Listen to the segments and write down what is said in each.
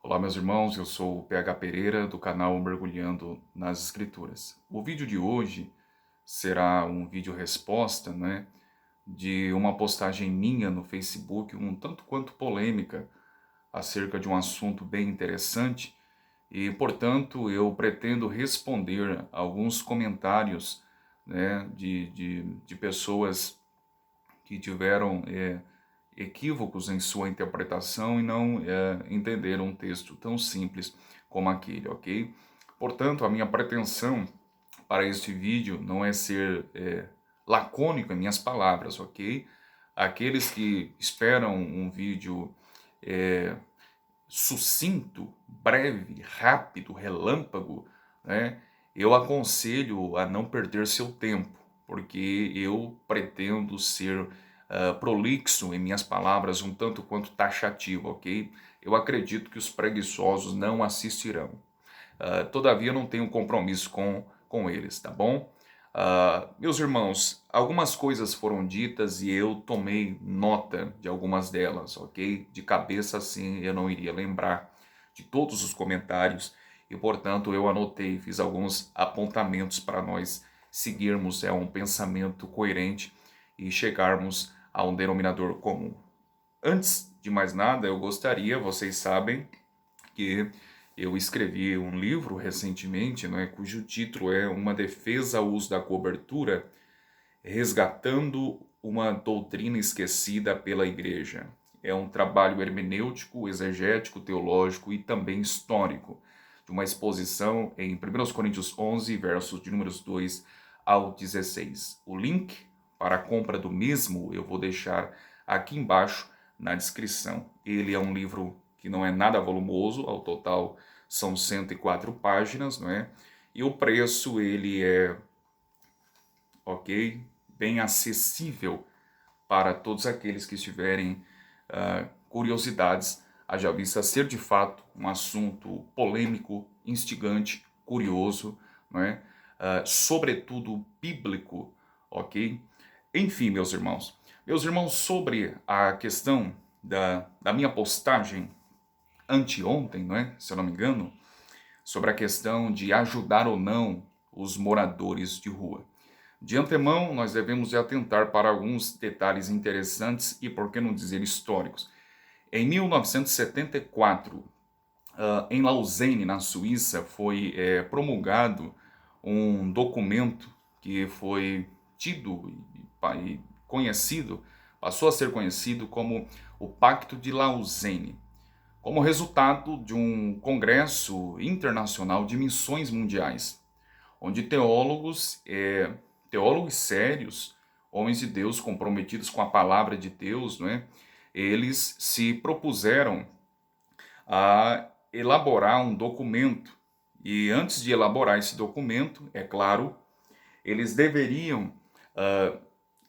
Olá, meus irmãos, eu sou o PH Pereira do canal Mergulhando nas Escrituras. O vídeo de hoje será um vídeo resposta, de uma postagem minha no Facebook, um tanto quanto polêmica, acerca de um assunto bem interessante e, portanto, eu pretendo responder alguns comentários, de pessoas que tiveram equívocos em sua interpretação e não entenderam um texto tão simples como aquele, ok? Portanto, a minha pretensão para este vídeo não é ser lacônico em minhas palavras, ok? Aqueles que esperam um vídeo é, sucinto, breve, rápido, relâmpago, né? Eu aconselho a não perder seu tempo, porque eu pretendo ser prolixo em minhas palavras, um tanto quanto taxativo, ok? Eu acredito que os preguiçosos não assistirão. Todavia, não tenho compromisso com eles, tá bom? Meus irmãos, algumas coisas foram ditas e eu tomei nota de algumas delas, ok? De cabeça, assim, eu não iria lembrar de todos os comentários e, portanto, eu anotei, fiz alguns apontamentos para nós seguirmos um pensamento coerente e chegarmos a um denominador comum. Antes de mais nada, eu gostaria, vocês sabem, que eu escrevi um livro recentemente, cujo título é Uma Defesa ao Uso da Cobertura, resgatando uma doutrina esquecida pela Igreja. É um trabalho hermenêutico, exegético, teológico e também histórico, de uma exposição em 1 Coríntios 11, versos de números 2 ao 16. O link para a compra do mesmo eu vou deixar aqui embaixo na descrição. Ele é um livro que não é nada volumoso, ao total são 104 páginas, não é? E o preço ele é, ok, bem acessível para todos aqueles que tiverem curiosidades, haja vista ser de fato um assunto polêmico, instigante, curioso, não é? Sobretudo bíblico, ok? Enfim, meus irmãos, sobre a questão da minha postagem anteontem, não é? Se eu não me engano, sobre a questão de ajudar ou não os moradores de rua. De antemão, nós devemos de atentar para alguns detalhes interessantes e, por que não dizer, históricos. Em 1974, em Lausanne, na Suíça, foi promulgado um documento que foi tido e conhecido, passou a ser conhecido como o Pacto de Lausanne, como resultado de um congresso internacional de missões mundiais, onde teólogos sérios, homens de Deus comprometidos com a palavra de Deus, eles se propuseram a elaborar um documento. E antes de elaborar esse documento, é claro, eles deveriam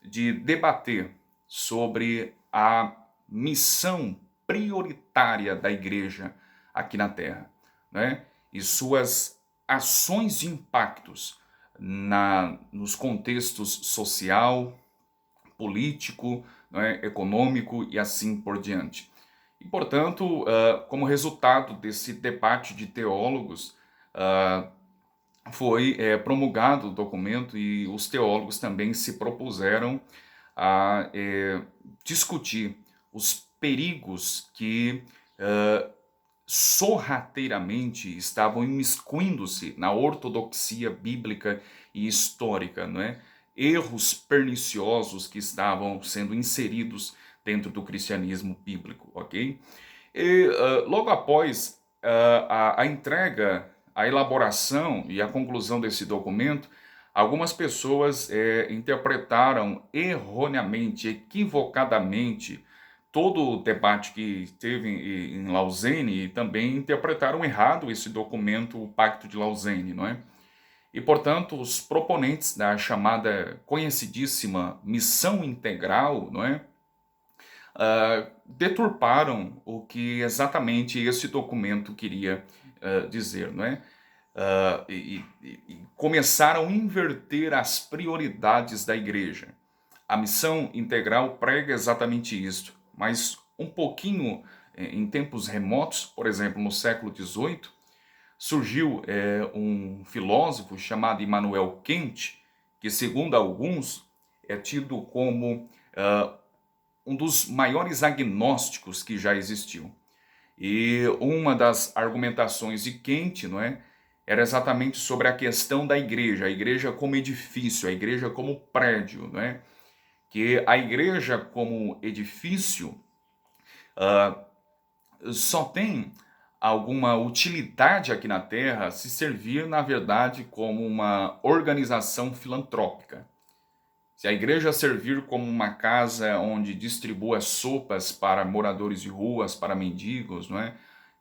de debater sobre a missão prioritária da igreja aqui na Terra, e suas ações de impactos nos contextos social, político, econômico e assim por diante. E, portanto, como resultado desse debate de teólogos, foi promulgado o documento e os teólogos também se propuseram a discutir os perigos que sorrateiramente estavam imiscuindo-se na ortodoxia bíblica e histórica, erros perniciosos que estavam sendo inseridos dentro do cristianismo bíblico, ok? E logo após a entrega, a elaboração e a conclusão desse documento, algumas pessoas interpretaram erroneamente, equivocadamente, todo o debate que teve em Lausanne e também interpretaram errado esse documento, o Pacto de Lausanne, não é? E, portanto, os proponentes da chamada conhecidíssima missão integral, não é? Deturparam o que exatamente esse documento queria dizer, não é? E começaram a inverter as prioridades da igreja. A missão integral prega exatamente isso, mas um pouquinho em tempos remotos, por exemplo, no século XVIII, surgiu um filósofo chamado Immanuel Kant, que, segundo alguns, é tido como um dos maiores agnósticos que já existiu. E uma das argumentações de Kant, não é, era exatamente sobre a questão da igreja, a igreja como edifício, a igreja como prédio, não é? Que a igreja como edifício só tem alguma utilidade aqui na Terra se servir, na verdade, como uma organização filantrópica. Se a igreja servir como uma casa onde distribua sopas para moradores de ruas, para mendigos, não é?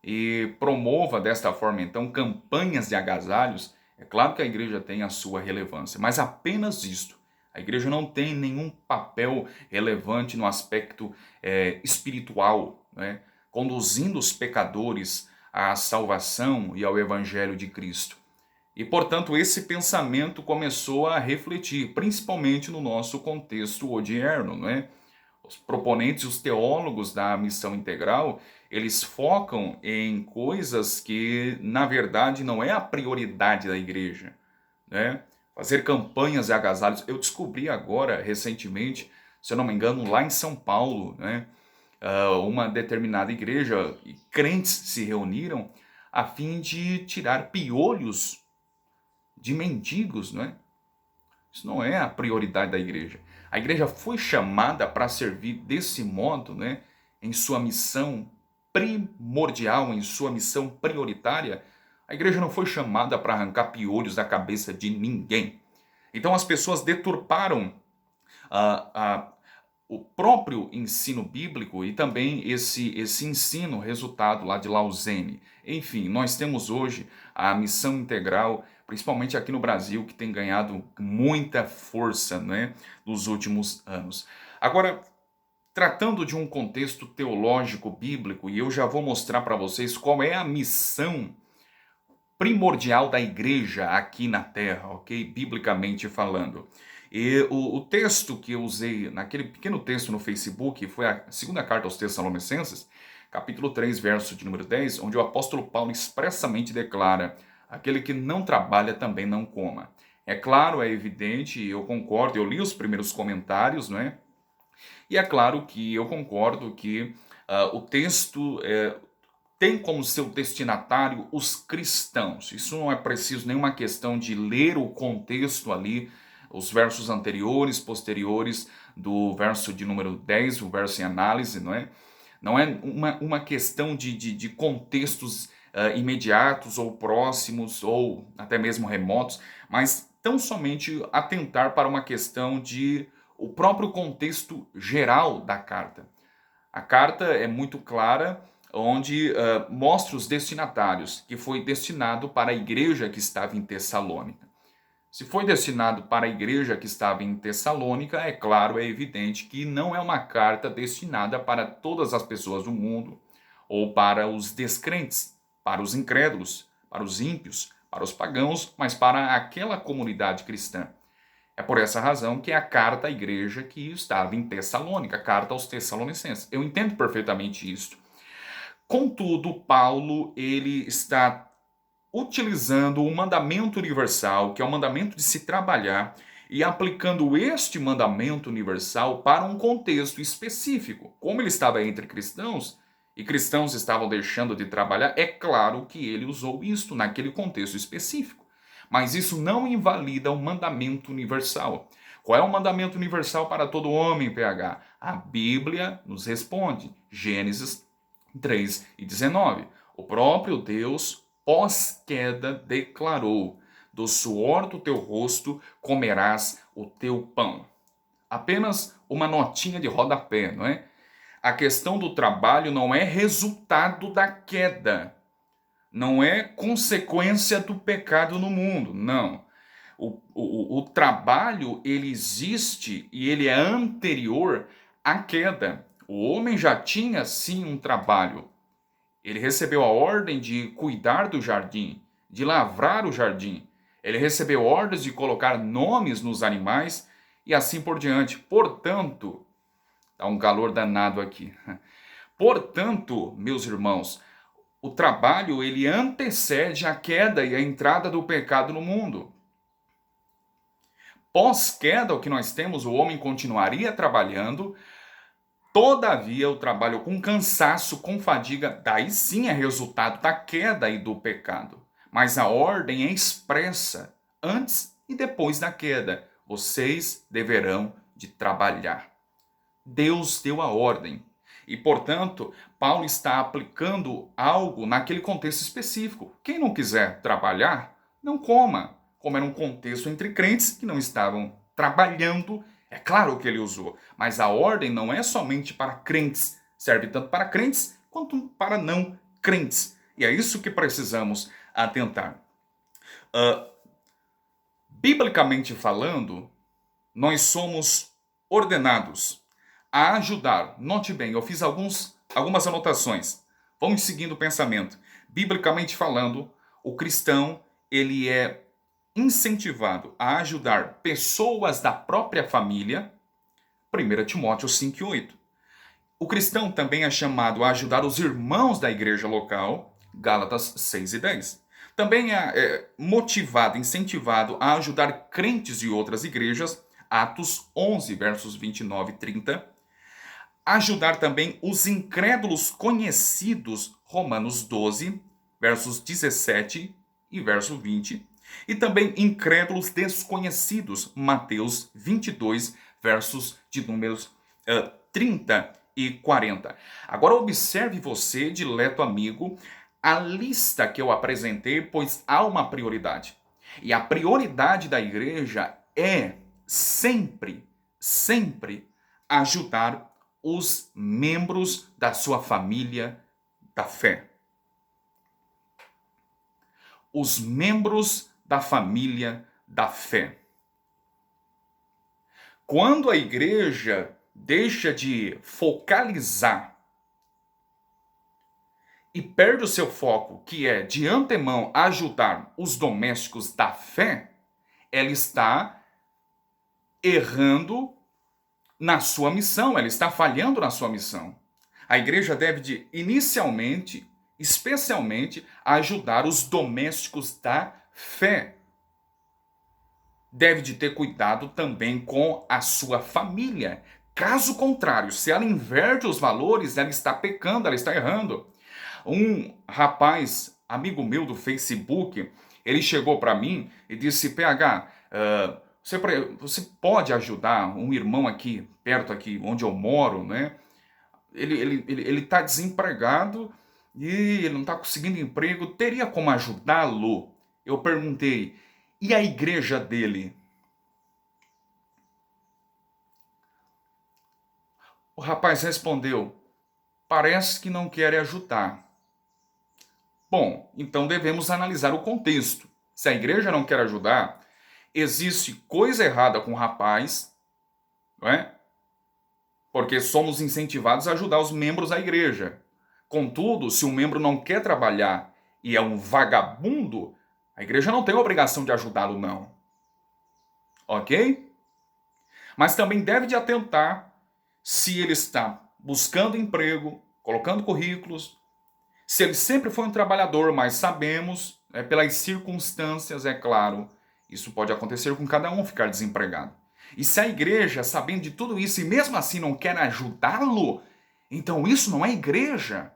E promova desta forma, então, campanhas de agasalhos, é claro que a igreja tem a sua relevância, mas apenas isto. A igreja não tem nenhum papel relevante no aspecto espiritual, né? Conduzindo os pecadores à salvação e ao evangelho de Cristo. E, portanto, esse pensamento começou a refletir, principalmente no nosso contexto odierno, não é? Os proponentes, os teólogos da missão integral, eles focam em coisas que, na verdade, não é a prioridade da igreja, né? Fazer campanhas e agasalhos. Eu descobri agora, recentemente, se eu não me engano, lá em São Paulo, né? Uma determinada igreja, e crentes se reuniram a fim de tirar piolhos de mendigos, não é? Isso não é a prioridade da igreja. A igreja foi chamada para servir desse modo, né? Em sua missão primordial, em sua missão prioritária. A igreja não foi chamada para arrancar piolhos da cabeça de ninguém. Então as pessoas deturparam o próprio ensino bíblico e também esse ensino resultado lá de Lausanne. Enfim, nós temos hoje a missão integral, principalmente aqui no Brasil, que tem ganhado muita força, né, nos últimos anos. Agora, tratando de um contexto teológico bíblico, e eu já vou mostrar para vocês qual é a missão primordial da igreja aqui na Terra, ok? Biblicamente falando. E o texto que eu usei naquele pequeno texto no Facebook foi a segunda carta aos Tessalonicenses, capítulo 3, verso de número 10, onde o apóstolo Paulo expressamente declara: aquele que não trabalha também não coma. É claro, é evidente, eu concordo, eu li os primeiros comentários, não é? E é claro que eu concordo que o texto tem como seu destinatário os cristãos. Isso não é preciso nenhuma questão de ler o contexto ali, os versos anteriores, posteriores do verso de número 10, o verso em análise, não é? Não é uma questão de contextos imediatos ou próximos ou até mesmo remotos, mas tão somente atentar para uma questão de o próprio contexto geral da carta. A carta é muito clara, onde mostra os destinatários, que foi destinado para a igreja que estava em Tessalônica. Se foi destinado para a igreja que estava em Tessalônica, é claro, é evidente que não é uma carta destinada para todas as pessoas do mundo, ou para os descrentes, para os incrédulos, para os ímpios, para os pagãos, mas para aquela comunidade cristã. É por essa razão que é a carta à igreja que estava em Tessalônica, a carta aos Tessalonicenses. Eu entendo perfeitamente isso. Contudo, Paulo ele está utilizando o mandamento universal, que é o mandamento de se trabalhar, e aplicando este mandamento universal para um contexto específico. Como ele estava entre cristãos, e cristãos estavam deixando de trabalhar, é claro que ele usou isto naquele contexto específico. Mas isso não invalida o mandamento universal. Qual é o mandamento universal para todo homem, PH? A Bíblia nos responde. Gênesis 3 e 19. O próprio Deus, pós-queda, declarou: do suor do teu rosto comerás o teu pão. Apenas uma notinha de rodapé, não é? A questão do trabalho não é resultado da queda, não é consequência do pecado no mundo, não. O trabalho, ele existe e ele é anterior à queda. O homem já tinha, sim, um trabalho. Ele recebeu a ordem de cuidar do jardim, de lavrar o jardim. Ele recebeu ordens de colocar nomes nos animais e assim por diante. Portanto, dá um calor danado aqui. Portanto, meus irmãos, o trabalho ele antecede a queda e a entrada do pecado no mundo. Pós-queda, o que nós temos, o homem continuaria trabalhando, todavia o trabalho com cansaço, com fadiga, daí sim é resultado da queda e do pecado. Mas a ordem é expressa antes e depois da queda. Vocês deverão de trabalhar. Deus deu a ordem. E, portanto, Paulo está aplicando algo naquele contexto específico. Quem não quiser trabalhar, não coma. Como era um contexto entre crentes que não estavam trabalhando, é claro que ele usou. Mas a ordem não é somente para crentes. Serve tanto para crentes quanto para não crentes. E é isso que precisamos atentar. Biblicamente falando, nós somos ordenados a ajudar. Note bem, eu fiz algumas anotações. Vamos seguindo o pensamento. Biblicamente falando, o cristão ele é incentivado a ajudar pessoas da própria família. 1 Timóteo 5:8. O cristão também é chamado a ajudar os irmãos da igreja local. Gálatas 6:10. Também é motivado, incentivado a ajudar crentes de outras igrejas. Atos 11, versos 29 e 30. Ajudar também os incrédulos conhecidos, Romanos 12, versos 17 e verso 20. E também incrédulos desconhecidos, Mateus 22, versos de números 30 e 40. Agora observe você, dileto amigo, a lista que eu apresentei, pois há uma prioridade. E a prioridade da igreja é sempre ajudar os membros da sua família da fé. Os membros da família da fé. Quando a igreja deixa de focalizar e perde o seu foco, que é de antemão ajudar os domésticos da fé, ela está errando na sua missão, ela está falhando na sua missão. A igreja deve de, inicialmente, especialmente, ajudar os domésticos da fé. Deve de ter cuidado também com a sua família. Caso contrário, se ela inverte os valores, ela está pecando, ela está errando. Um rapaz, amigo meu do Facebook, ele chegou para mim e disse: PH, você pode ajudar um irmão aqui, perto aqui, onde eu moro, né? Ele está desempregado e ele não está conseguindo emprego, teria como ajudá-lo? Eu perguntei, e a igreja dele? O rapaz respondeu, parece que não quer ajudar. Bom, então devemos analisar o contexto. Se a igreja não quer ajudar, existe coisa errada com o rapaz, não é? Porque somos incentivados a ajudar os membros da igreja. Contudo, se um membro não quer trabalhar e é um vagabundo, a igreja não tem a obrigação de ajudá-lo, não. Ok? Mas também deve de atentar se ele está buscando emprego, colocando currículos, se ele sempre foi um trabalhador, mas sabemos, pelas circunstâncias, é claro, isso pode acontecer com cada um ficar desempregado. E se a igreja, sabendo de tudo isso e mesmo assim não quer ajudá-lo, então isso não é igreja.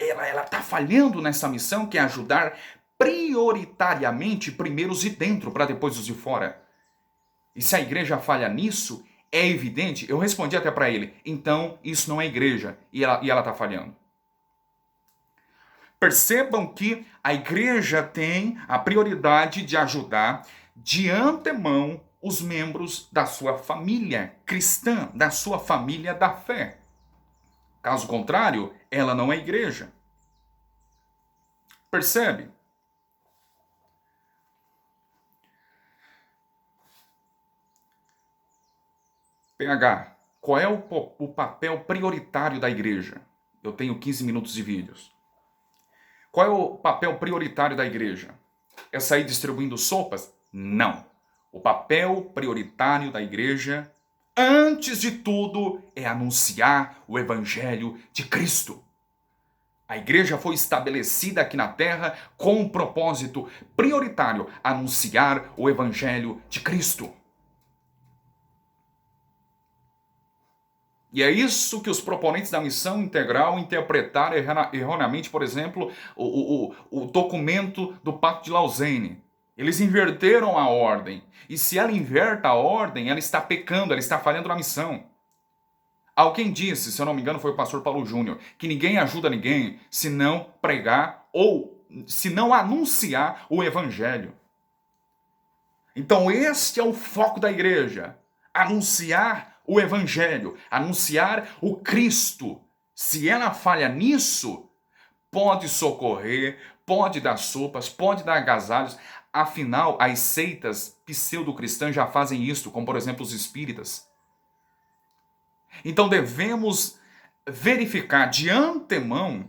Ela está falhando nessa missão que é ajudar prioritariamente primeiro os de dentro para depois os de fora. E se a igreja falha nisso, é evidente, eu respondi até para ele, então isso não é igreja e ela está falhando. Percebam que a igreja tem a prioridade de ajudar de antemão os membros da sua família cristã, da sua família da fé. Caso contrário, ela não é igreja. Percebe? PH, qual é o papel prioritário da igreja? Eu tenho 15 minutos de vídeos. Qual é o papel prioritário da igreja? É sair distribuindo sopas? Não. O papel prioritário da igreja Antes de tudo, é anunciar o Evangelho de Cristo. A igreja foi estabelecida aqui na terra com um propósito prioritário: anunciar o Evangelho de Cristo. E é isso que os proponentes da missão integral interpretaram erroneamente, por exemplo, o documento do Pacto de Lausanne. Eles inverteram a ordem. E se ela inverte a ordem, ela está pecando, ela está falhando na missão. Alguém disse, se eu não me engano foi o pastor Paulo Júnior, que ninguém ajuda ninguém se não pregar ou se não anunciar o Evangelho. Então este é o foco da igreja: anunciar o Evangelho, anunciar o Cristo. Se ela falha nisso, pode socorrer, pode dar sopas, pode dar agasalhos. Afinal, as seitas pseudo-cristãs já fazem isso, como por exemplo os espíritas. Então devemos verificar de antemão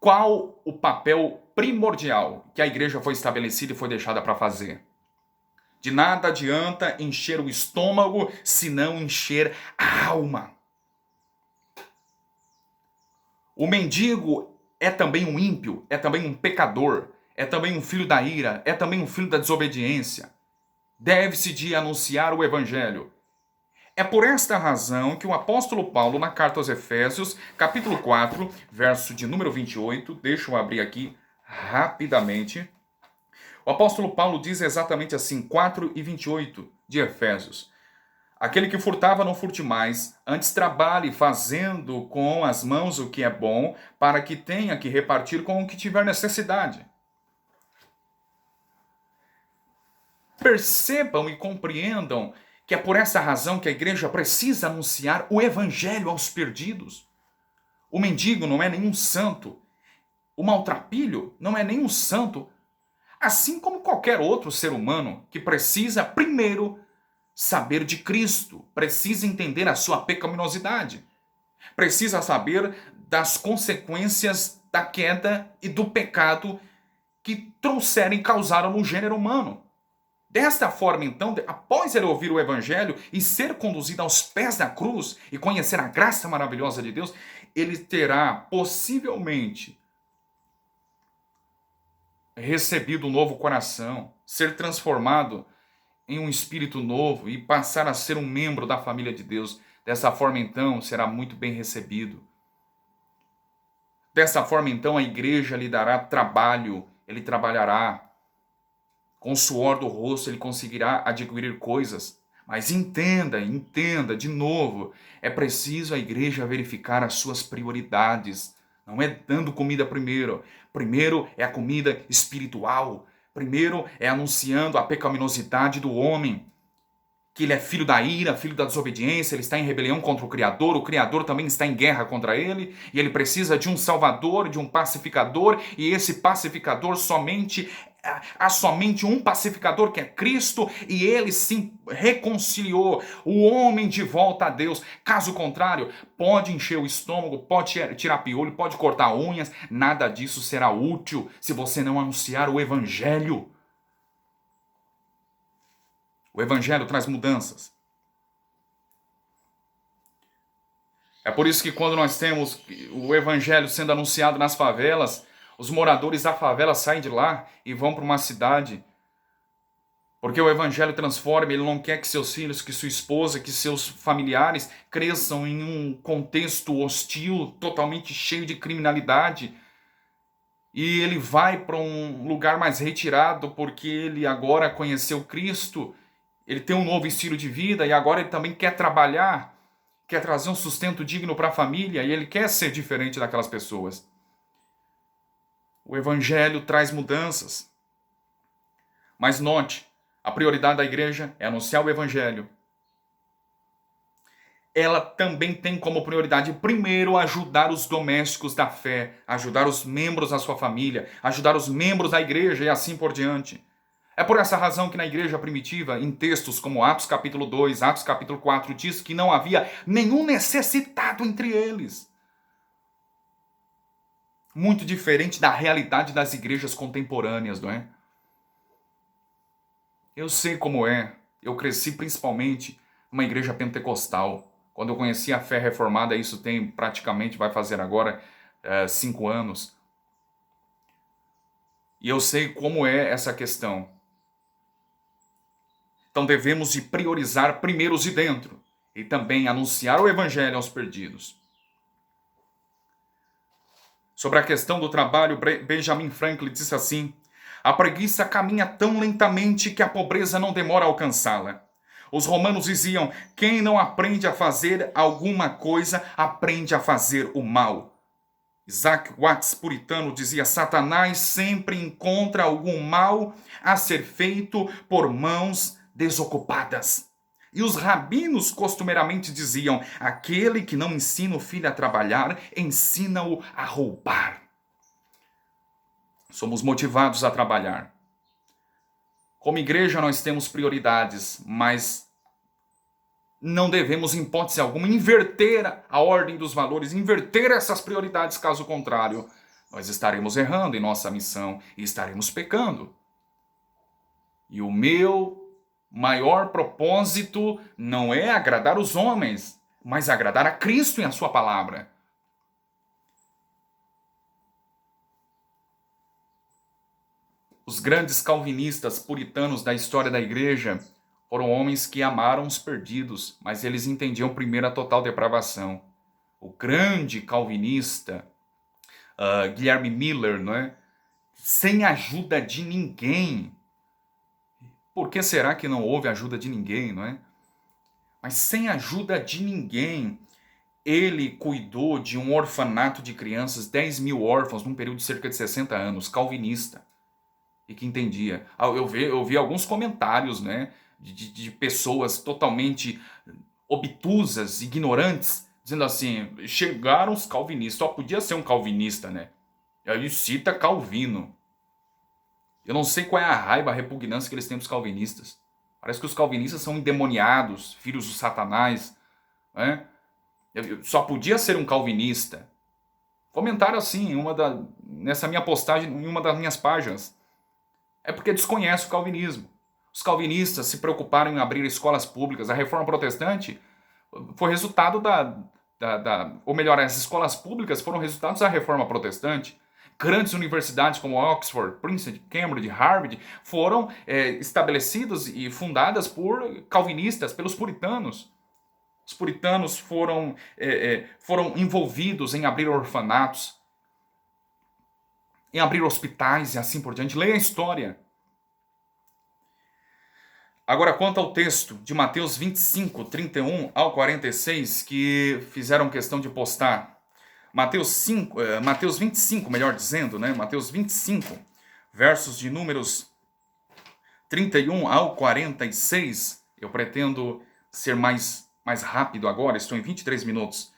qual o papel primordial que a igreja foi estabelecida e foi deixada para fazer. De nada adianta encher o estômago se não encher a alma. O mendigo é também um ímpio, é também um pecador, é também um filho da ira, é também um filho da desobediência. Deve-se de anunciar o evangelho. É por esta razão que o apóstolo Paulo, na carta aos Efésios, capítulo 4, verso de número 28, deixa eu abrir aqui rapidamente. O apóstolo Paulo diz exatamente assim, 4 e 28 de Efésios. Aquele que furtava não furte mais, antes trabalhe fazendo com as mãos o que é bom, para que tenha que repartir com o que tiver necessidade. Percebam e compreendam que é por essa razão que a igreja precisa anunciar o evangelho aos perdidos. O mendigo não é nenhum santo. O maltrapilho não é nenhum santo. Assim como qualquer outro ser humano que precisa primeiro saber de Cristo, precisa entender a sua pecaminosidade, precisa saber das consequências da queda e do pecado que trouxeram e causaram no gênero humano. Desta forma, então, após ele ouvir o Evangelho e ser conduzido aos pés da cruz e conhecer a graça maravilhosa de Deus, ele terá possivelmente recebido um novo coração, ser transformado em um espírito novo e passar a ser um membro da família de Deus. Dessa forma, então, será muito bem recebido. Dessa forma, então, a igreja lhe dará trabalho, ele trabalhará. Com o suor do rosto, ele conseguirá adquirir coisas. Mas entenda, de novo, é preciso a igreja verificar as suas prioridades. Não é dando comida primeiro. Primeiro é a comida espiritual. Primeiro é anunciando a pecaminosidade do homem. Que ele é filho da ira, filho da desobediência, ele está em rebelião contra o Criador também está em guerra contra ele, e ele precisa de um salvador, de um pacificador, e esse pacificador há somente um pacificador que é Cristo, e ele se reconciliou o homem de volta a Deus. Caso contrário, pode encher o estômago, pode tirar piolho, pode cortar unhas, nada disso será útil se você não anunciar o evangelho. O evangelho traz mudanças. É por isso que quando nós temos o evangelho sendo anunciado nas favelas, os moradores da favela saem de lá e vão para uma cidade. Porque o evangelho transforma, ele não quer que seus filhos, que sua esposa, que seus familiares cresçam em um contexto hostil, totalmente cheio de criminalidade. E ele vai para um lugar mais retirado porque ele agora conheceu Cristo. Ele tem um novo estilo de vida e agora ele também quer trabalhar, quer trazer um sustento digno para a família e ele quer ser diferente daquelas pessoas. O evangelho traz mudanças. Mas note, a prioridade da igreja é anunciar o evangelho. Ela também tem como prioridade, primeiro, ajudar os domésticos da fé, ajudar os membros da sua família, ajudar os membros da igreja e assim por diante. É por essa razão que na igreja primitiva, em textos como Atos capítulo 2, Atos capítulo 4, diz que não havia nenhum necessitado entre eles. Muito diferente da realidade das igrejas contemporâneas, não é? Eu sei como é. Eu cresci principalmente numa igreja pentecostal. Quando eu conheci a fé reformada, isso tem praticamente, vai fazer agora 5 anos. E eu sei como é essa questão. Então devemos de priorizar primeiro os de dentro e também anunciar o evangelho aos perdidos. Sobre a questão do trabalho, Benjamin Franklin disse assim: a preguiça caminha tão lentamente que a pobreza não demora a alcançá-la. Os romanos diziam: quem não aprende a fazer alguma coisa, aprende a fazer o mal. Isaac Watts, puritano, dizia: Satanás sempre encontra algum mal a ser feito por mãos desocupadas. E os rabinos costumeiramente diziam: aquele que não ensina o filho a trabalhar, ensina-o a roubar. Somos motivados a trabalhar. Como igreja, nós temos prioridades, mas não devemos, em hipótese alguma, inverter a ordem dos valores, inverter essas prioridades, caso contrário, nós estaremos errando em nossa missão e estaremos pecando. E o meu maior propósito não é agradar os homens, mas agradar a Cristo em a sua palavra. Os grandes calvinistas puritanos da história da igreja foram homens que amaram os perdidos, mas eles entendiam primeiro a total depravação. O grande calvinista Guilherme Miller, não é? Sem ajuda de ninguém. Por que será que não houve ajuda de ninguém, não é? Mas sem ajuda de ninguém, ele cuidou de um orfanato de crianças, 10 mil órfãos, num período de cerca de 60 anos, calvinista. E que entendia. Eu vi alguns comentários, né, de pessoas totalmente obtusas, ignorantes, dizendo assim: chegaram os calvinistas, só podia ser um calvinista, né? E aí cita Calvino. Eu não sei qual é a raiva, a repugnância que eles têm dos calvinistas. Parece que os calvinistas são endemoniados, filhos do Satanás, né? Só podia ser um calvinista. Comentaram assim nessa minha postagem, em uma das minhas páginas. É porque desconhece o calvinismo. Os calvinistas se preocuparam em abrir escolas públicas. A reforma protestante foi resultado ou melhor, as escolas públicas foram resultados da reforma protestante. Grandes universidades como Oxford, Princeton, Cambridge, Harvard foram estabelecidas e fundadas por calvinistas, pelos puritanos. Os puritanos foram envolvidos em abrir orfanatos, em abrir hospitais e assim por diante. Leia a história. Agora, quanto ao texto de Mateus 25, 31 ao 46, que fizeram questão de postar. Mateus 25, melhor dizendo, né? Mateus 25, versos de números 31 ao 46. Eu pretendo ser mais rápido agora, estou em 23 minutos.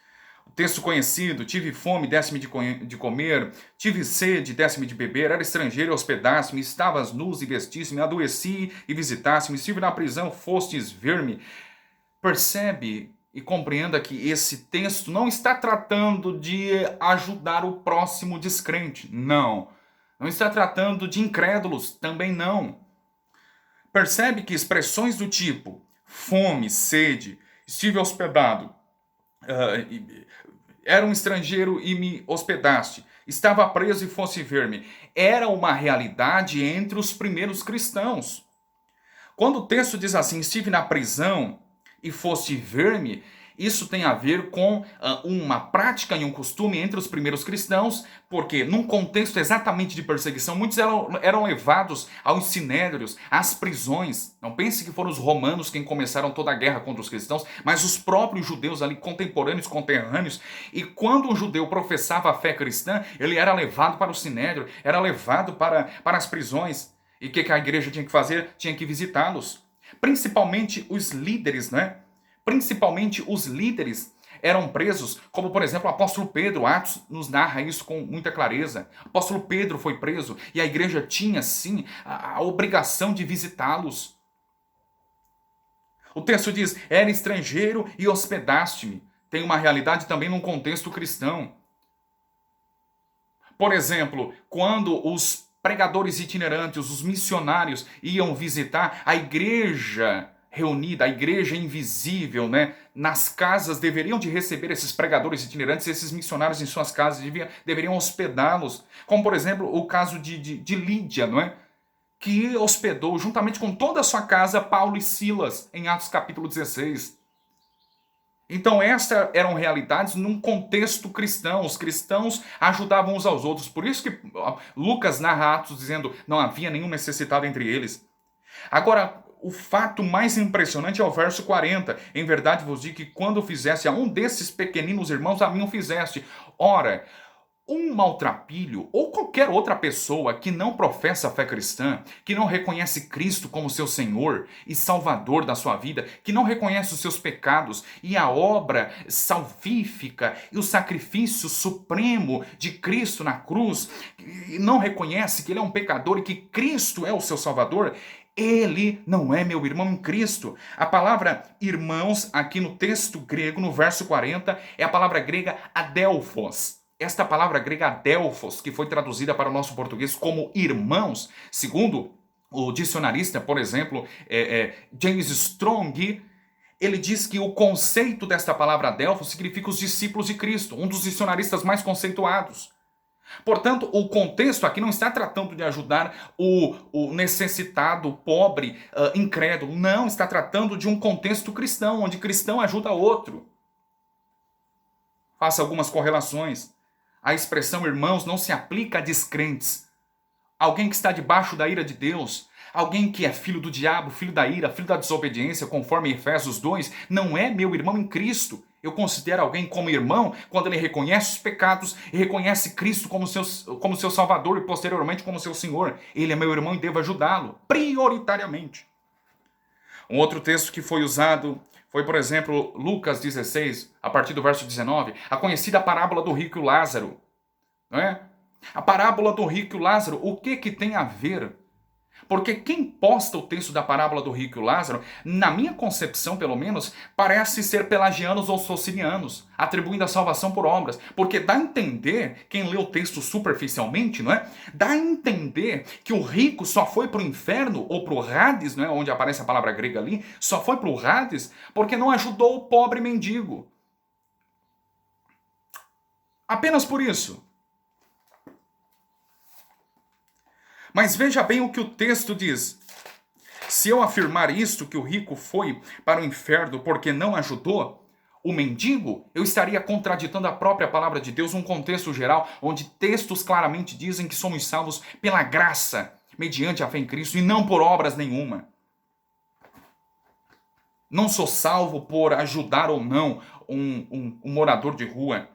O texto conhecido: tive fome, desse-me de comer, tive sede, desse-me de beber, era estrangeiro e hospedasse-me, estavas nus e vestisse-me, adoeci e visitasse-me, estive na prisão, fostes ver-me. Percebe e compreenda que esse texto não está tratando de ajudar o próximo descrente, não. Não está tratando de incrédulos, também não. Percebe que expressões do tipo fome, sede, estive hospedado, era um estrangeiro e me hospedaste, estava preso e fosse ver-me, era uma realidade entre os primeiros cristãos. Quando o texto diz assim: estive na prisão e foste ver-me, isso tem a ver com uma prática e um costume entre os primeiros cristãos, porque num contexto exatamente de perseguição, muitos eram levados aos sinédrios, às prisões. Não pense que foram os romanos quem começaram toda a guerra contra os cristãos, mas os próprios judeus ali, contemporâneos. E quando um judeu professava a fé cristã, ele era levado para o sinédrio, era levado para as prisões. E o que a igreja tinha que fazer? Tinha que visitá-los. Principalmente os líderes, né? Principalmente os líderes eram presos, como por exemplo o apóstolo Pedro. Atos nos narra isso com muita clareza. O apóstolo Pedro foi preso e a igreja tinha sim a obrigação de visitá-los. O texto diz: era estrangeiro e hospedaste-me. Tem uma realidade também num contexto cristão. Por exemplo, quando os pregadores itinerantes, os missionários iam visitar, a igreja reunida, a igreja invisível, né? Nas casas deveriam de receber esses pregadores itinerantes, esses missionários em suas casas, deveriam hospedá-los. Como, por exemplo, o caso de Lídia, não é? Que hospedou, juntamente com toda a sua casa, Paulo e Silas, em Atos capítulo 16. Então essas eram realidades num contexto cristão. Os cristãos ajudavam uns aos outros. Por isso que Lucas narra Atos dizendo não havia nenhum necessitado entre eles. Agora, o fato mais impressionante é o verso 40. Em verdade vos digo que quando fizesse a um desses pequeninos irmãos, a mim o fizeste. Ora, um maltrapilho ou qualquer outra pessoa que não professa a fé cristã, que não reconhece Cristo como seu Senhor e Salvador da sua vida, que não reconhece os seus pecados e a obra salvífica e o sacrifício supremo de Cristo na cruz, e não reconhece que ele é um pecador e que Cristo é o seu Salvador, ele não é meu irmão em Cristo. A palavra irmãos aqui no texto grego, no verso 40, é a palavra grega adelphos. Esta palavra grega adelphos, que foi traduzida para o nosso português como irmãos, segundo o dicionarista, por exemplo, James Strong, ele diz que o conceito desta palavra adelphos significa os discípulos de Cristo, um dos dicionaristas mais conceituados. Portanto, o contexto aqui não está tratando de ajudar o necessitado, o pobre, incrédulo. Não, está tratando de um contexto cristão, onde cristão ajuda outro. Faça algumas correlações. A expressão irmãos não se aplica a descrentes. Alguém que está debaixo da ira de Deus, alguém que é filho do diabo, filho da ira, filho da desobediência, conforme Efésios 2, não é meu irmão em Cristo. Eu considero alguém como irmão quando ele reconhece os pecados e reconhece Cristo como seu Salvador e posteriormente como seu Senhor. Ele é meu irmão e devo ajudá-lo, prioritariamente. Um outro texto que foi usado foi, por exemplo, Lucas 16, a partir do verso 19, a conhecida parábola do rico e Lázaro. Não é? A parábola do rico e Lázaro, o que tem a ver? Porque quem posta o texto da parábola do rico e Lázaro, na minha concepção pelo menos, parece ser pelagianos ou socinianos, atribuindo a salvação por obras. Porque dá a entender, quem lê o texto superficialmente, não é? Dá a entender que o rico só foi para o inferno, ou para o Hades, não é? Onde aparece a palavra grega ali, só foi para o Hades porque não ajudou o pobre mendigo. Apenas por isso. Mas veja bem o que o texto diz. Se eu afirmar isto, que o rico foi para o inferno porque não ajudou o mendigo, eu estaria contraditando a própria palavra de Deus, um contexto geral, onde textos claramente dizem que somos salvos pela graça, mediante a fé em Cristo, e não por obras nenhuma. Não sou salvo por ajudar ou não um morador de rua.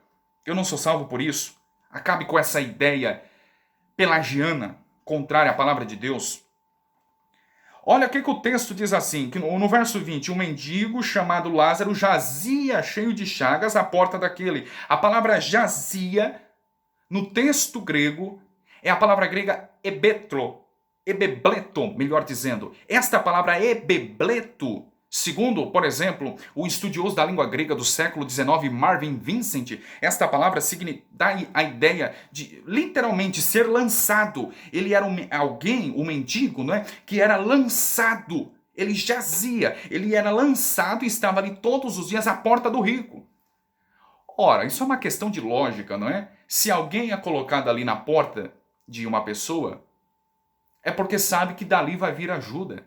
Eu não sou salvo por isso. Acabe com essa ideia pelagiana, contrária à palavra de Deus. Olha o que o texto diz assim, que no verso 20, um mendigo chamado Lázaro jazia cheio de chagas à porta daquele. A palavra jazia, no texto grego, é a palavra grega ebebleto, melhor dizendo. Esta palavra ebebleto, segundo, por exemplo, o estudioso da língua grega do século XIX, Marvin Vincent, esta palavra dá a ideia de literalmente ser lançado. Ele era um mendigo, não é? Que era lançado. Ele jazia, ele era lançado e estava ali todos os dias à porta do rico. Ora, isso é uma questão de lógica, não é? Se alguém é colocado ali na porta de uma pessoa, é porque sabe que dali vai vir ajuda.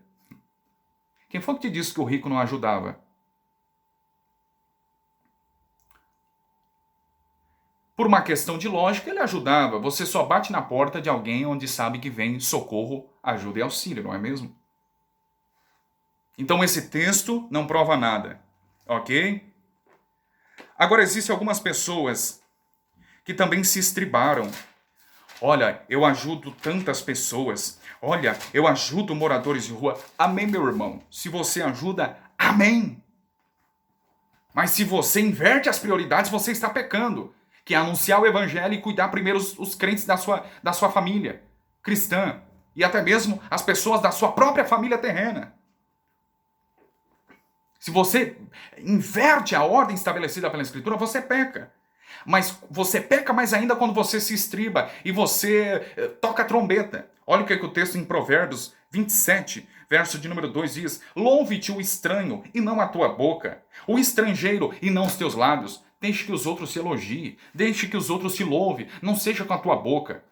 Quem foi que te disse que o rico não ajudava? Por uma questão de lógica, ele ajudava. Você só bate na porta de alguém onde sabe que vem socorro, ajuda e auxílio, não é mesmo? Então esse texto não prova nada, ok? Agora existem algumas pessoas que também se estribaram. Olha, eu ajudo tantas pessoas. Olha, eu ajudo moradores de rua. Amém, meu irmão. Se você ajuda, amém. Mas se você inverte as prioridades, você está pecando. Que é anunciar o evangelho e cuidar primeiro os crentes da sua família cristã. E até mesmo as pessoas da sua própria família terrena. Se você inverte a ordem estabelecida pela Escritura, você peca. Mas você peca mais ainda quando você se estriba e você toca a trombeta. Olha o que o texto em Provérbios 27, Verso de número 2 diz: louve-te o estranho e não a tua boca, o estrangeiro e não os teus lábios. Deixe que os outros te elogiem, deixe que os outros te louvem, não seja com a tua boca.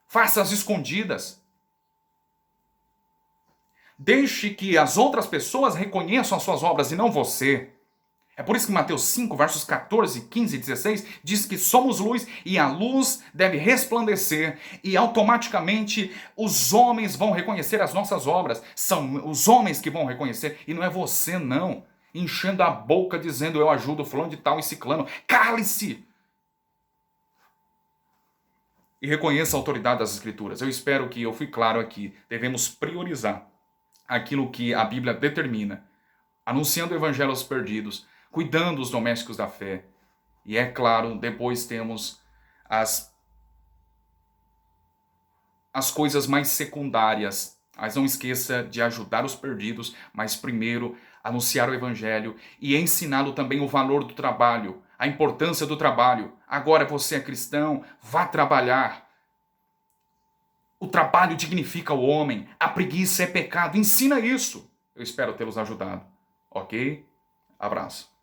Faça as escondidas. Deixe que as outras pessoas reconheçam as suas obras e não você. É por isso que Mateus 5, versos 14, 15 e 16 diz que somos luz e a luz deve resplandecer e automaticamente os homens vão reconhecer as nossas obras. São os homens que vão reconhecer e não é você não. Enchendo a boca dizendo eu ajudo fulano de tal e ciclano. Cale-se! E reconheça a autoridade das Escrituras. Eu espero que eu fui claro aqui. Devemos priorizar aquilo que a Bíblia determina. Anunciando o evangelho aos perdidos, cuidando dos domésticos da fé. E é claro, depois temos as coisas mais secundárias. Mas não esqueça de ajudar os perdidos, mas primeiro anunciar o evangelho e ensiná-lo também o valor do trabalho, a importância do trabalho. Agora você é cristão, vá trabalhar. O trabalho dignifica o homem, a preguiça é pecado. Ensina isso. Eu espero tê-los ajudado. Ok? Abraço.